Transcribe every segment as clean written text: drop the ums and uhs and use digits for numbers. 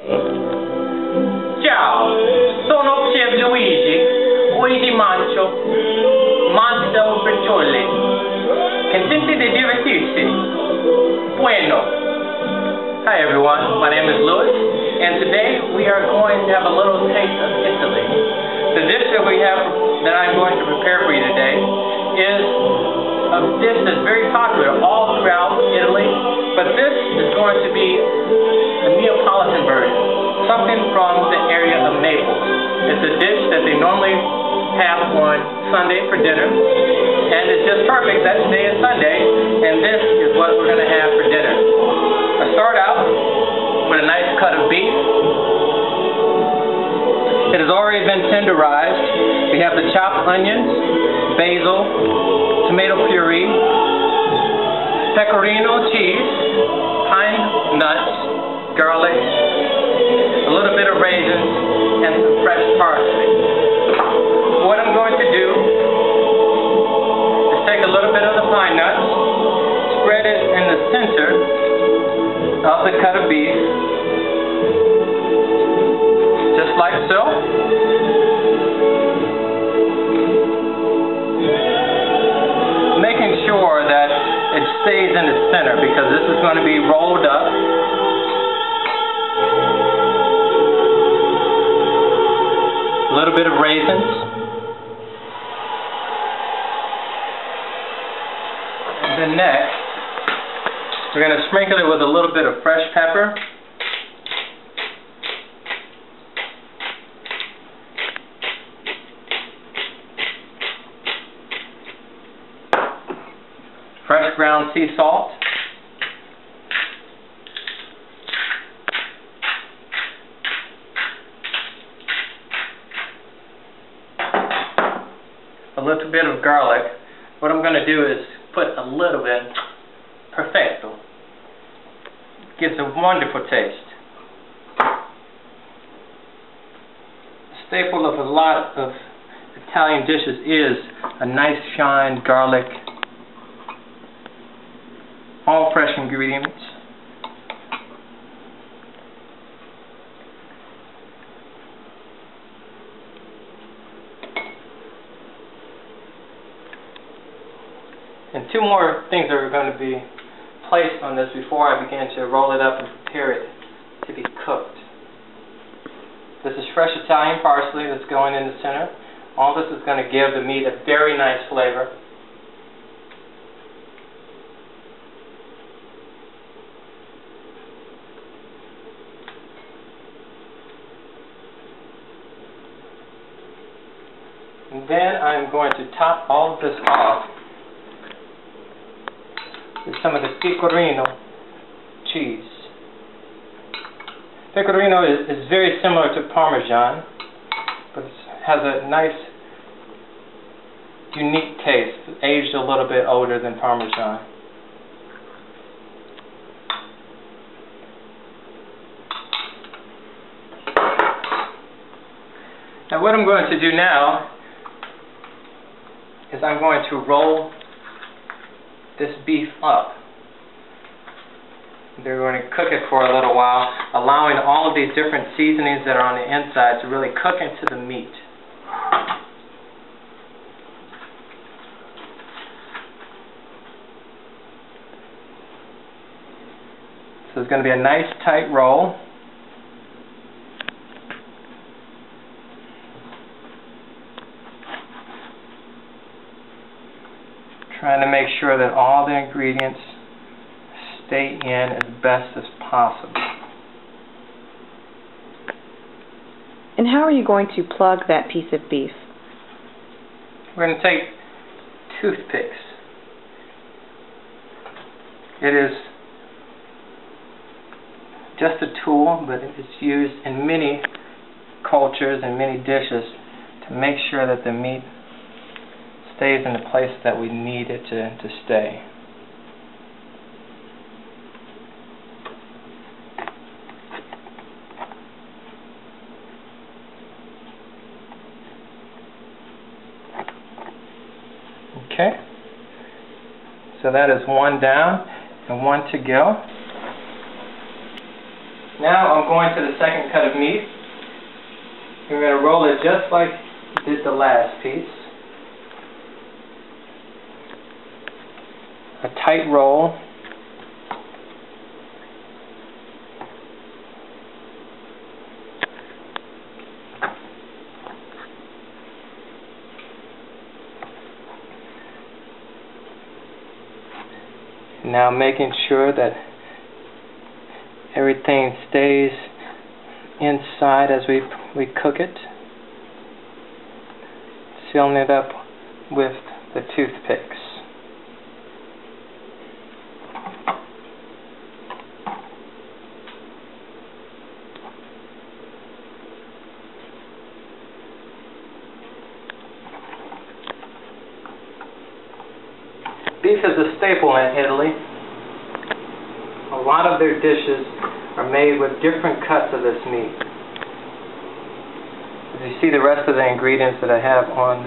Ciao, sono Chef Luigi. Oggi mangio briciole. Consente di divertirsi. Bueno. Hi everyone, my name is Louis, and today we are going to have a little taste of Italy. The dish that I'm going to prepare for you today is a dish that's very popular all throughout Italy, but this is going to be a Neapolitan version, something from the area of Naples. It's a dish that they normally have on Sunday for dinner, and it's just perfect that today is Sunday, and this is what we're going to have for dinner. I start out with a nice cut of beef. It has already been tenderized. We have the chopped onions, basil, tomato puree, pecorino cheese, pine nuts, garlic, a little bit of raisins, and some fresh parsley. What I'm going to do is take a little bit of the pine nuts, spread it in the center of the cut of beef, just like so. Making sure that it stays in the center because this is going to be rolled up. A little bit of raisins. And then next, we're going to sprinkle it with a little bit of fresh pepper. Fresh ground sea salt. A little bit of garlic. What I'm going to do is put a little bit, perfecto. Gives a wonderful taste. A staple of a lot of Italian dishes is a nice fine garlic. All fresh ingredients. And two more things that are going to be placed on this before I begin to roll it up and prepare it to be cooked. This is fresh Italian parsley that's going in the center. All this is going to give the meat a very nice flavor. And then I'm going to top all of this off with some of the pecorino cheese. Pecorino is very similar to Parmesan, but it has a nice, unique taste. It's aged a little bit older than Parmesan. Now what I'm going to do now is I'm going to roll this beef up. They're going to cook it for a little while, allowing all of these different seasonings that are on the inside to really cook into the meat. So it's going to be a nice tight roll. Trying to make sure that all the ingredients stay in as best as possible. And how are you going to plug that piece of beef? We're going to take toothpicks. It is just a tool, but it's used in many cultures and many dishes to make sure that the meat stays in the place that we need it to stay. Okay, so that is one down and one to go. Now I'm going to the second cut of meat. We're going to roll it just like we did the last piece. A tight roll. Now making sure that everything stays inside as we cook it. Sealing it up with the toothpicks. Beef is a staple in Italy. A lot of their dishes are made with different cuts of this meat. As you see the rest of the ingredients that I have on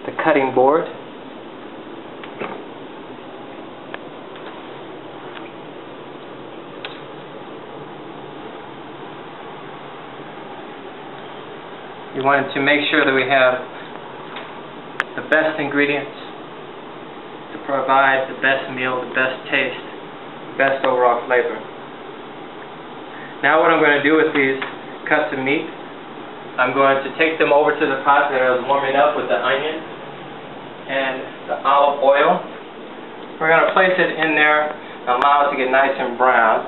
the cutting board. You wanted to make sure that we have the best ingredients to provide the best meal, the best taste, the best overall flavor. Now what I'm going to do with these cuts of meat, I'm going to take them over to the pot that I was warming up with the onion and the olive oil. We're going to place it in there and allow it to get nice and brown.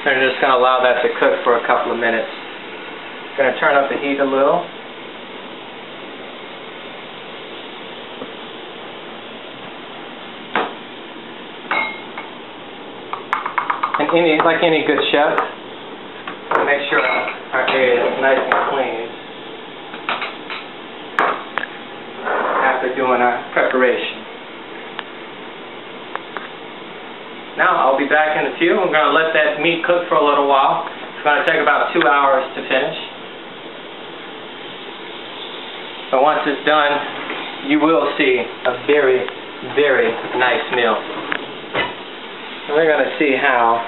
I'm just going to allow that to cook for a couple of minutes. Going to turn up the heat a little. And like any good chef, make sure our area is nice and clean after doing our preparation. Now I'll be back in a few. I'm going to let that meat cook for a little while. It's going to take about 2 hours to finish. But once it's done, you will see a very, very nice meal. And we're going to see how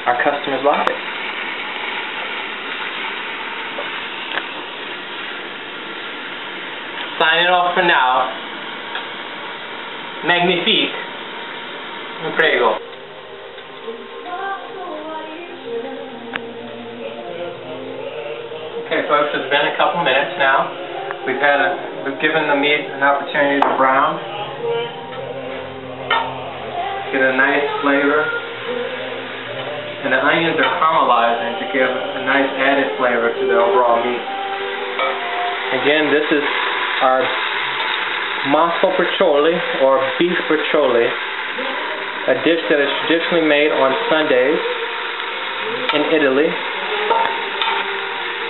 our customers like it. Signing off for now. Magnifique. Prego. Okay, folks, it's been a couple minutes now. We've given the meat an opportunity to brown. Get a nice flavor. And the onions are caramelizing to give a nice added flavor to the overall meat. Again, this is our masso briciole, or beef briciole, a dish that is traditionally made on Sundays in Italy.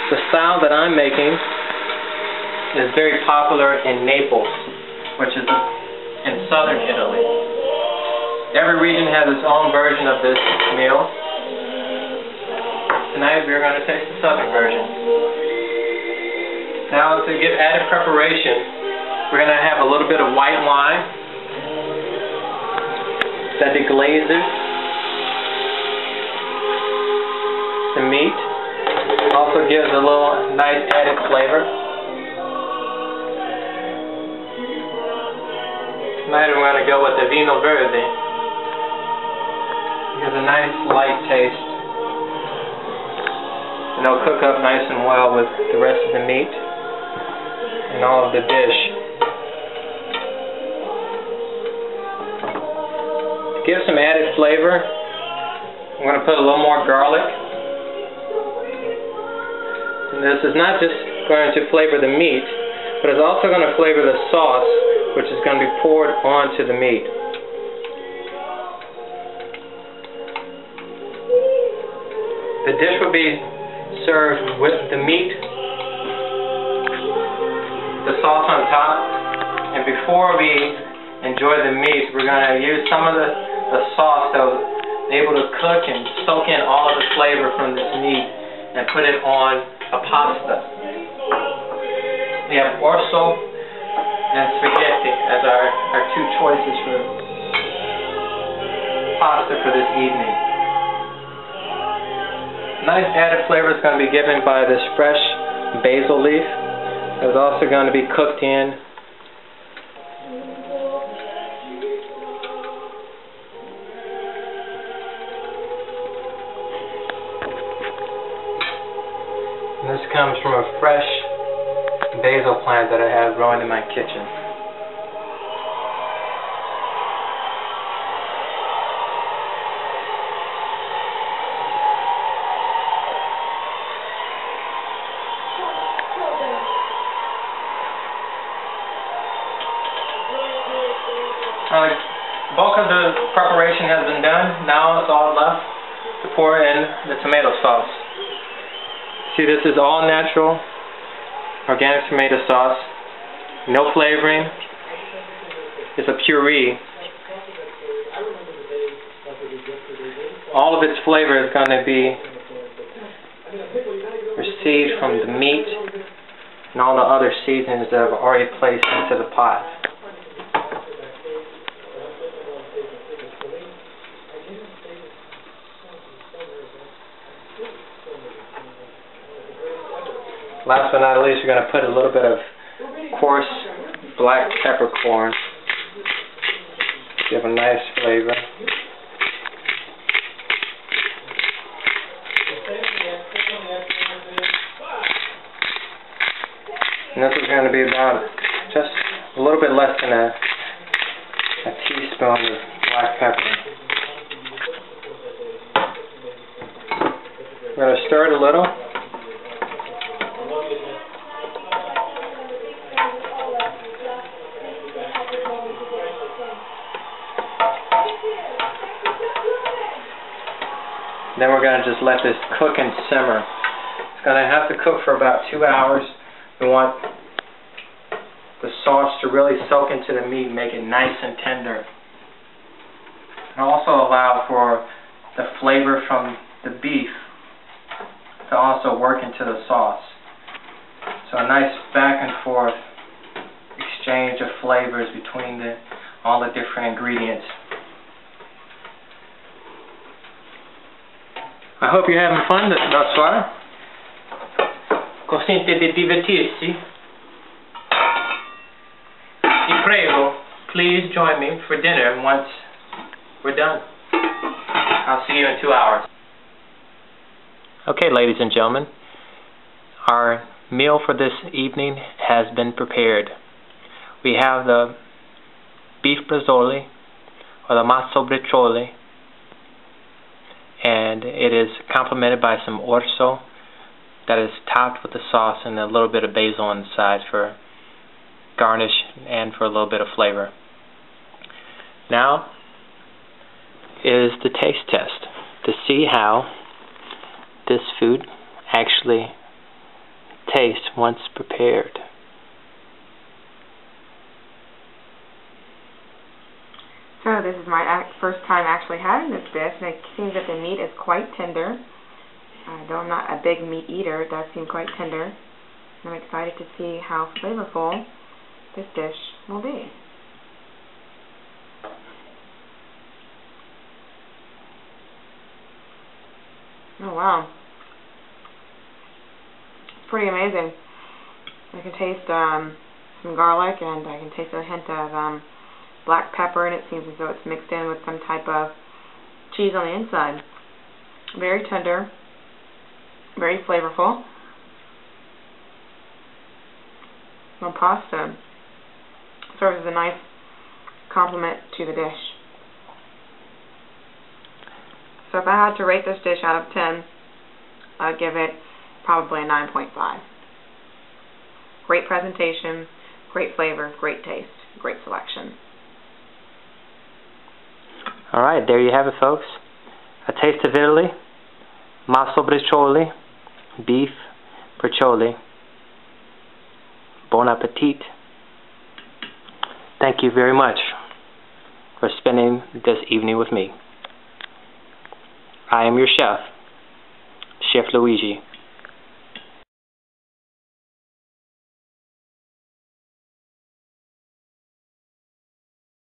The style that I'm making is very popular in Naples, which is in southern Italy. Every region has its own version of this meal. Tonight we're going to taste the southern version. Now to give added preparation, we're going to have a little bit of white wine that deglazes the meat. Also gives a little nice added flavor. Tonight we're going to go with the vino verde. It gives a nice light taste. And it'll cook up nice and well with the rest of the meat and all of the dish. To give some added flavor, I'm going to put a little more garlic. And this is not just going to flavor the meat, but it's also going to flavor the sauce, which is going to be poured onto the meat. The dish will be served with the meat, the sauce on top, and before we enjoy the meat, we're going to use some of the sauce that was able to cook and soak in all of the flavor from this meat and put it on a pasta. We have orzo and spaghetti as our two choices for pasta for this evening. Nice added flavor is going to be given by this fresh basil leaf. It's also going to be cooked in. And this comes from a fresh basil plant that I have growing in my kitchen. Bulk of the preparation has been done. Now it's all left to pour in the tomato sauce. See, this is all natural, organic tomato sauce. No flavoring. It's a puree. All of its flavor is going to be received from the meat and all the other seasonings that I've already placed into the pot. Last but not least, we're going to put a little bit of coarse black peppercorn. Give a nice flavor. And this is going to be about just a little bit less than a teaspoon of black pepper. We're going to stir it a little. Then we're going to just let this cook and simmer. It's going to have to cook for about 2 hours. We want the sauce to really soak into the meat and make it nice and tender. And also allow for the flavor from the beef to also work into the sauce. So a nice back and forth exchange of flavors between all the different ingredients. I hope you're having fun thus far. Consente di divertirsi? Vi prego, please join me for dinner once we're done. I'll see you in 2 hours. Okay, ladies and gentlemen, our meal for this evening has been prepared. We have the beef braciole, or the masso briciole, and it is complemented by some orzo that is topped with the sauce and a little bit of basil on the side for garnish and for a little bit of flavor. Now is the taste test to see how this food actually tastes once prepared. So this is my first time actually having this dish, and it seems that the meat is quite tender. Though I'm not a big meat eater, it does seem quite tender. I'm excited to see how flavorful this dish will be. Oh wow. It's pretty amazing. I can taste some garlic, and I can taste a hint of black pepper, and it seems as though it's mixed in with some type of cheese on the inside. Very tender, very flavorful. The pasta serves as a nice complement to the dish. So if I had to rate this dish out of 10, I'd give it probably a 9.5. Great presentation, great flavor, great taste, great selection. Alright, there you have it, folks. A taste of Italy, masso briciole, beef briciole. Bon appetit. Thank you very much. spending this evening with me. I am your chef, Chef Luigi.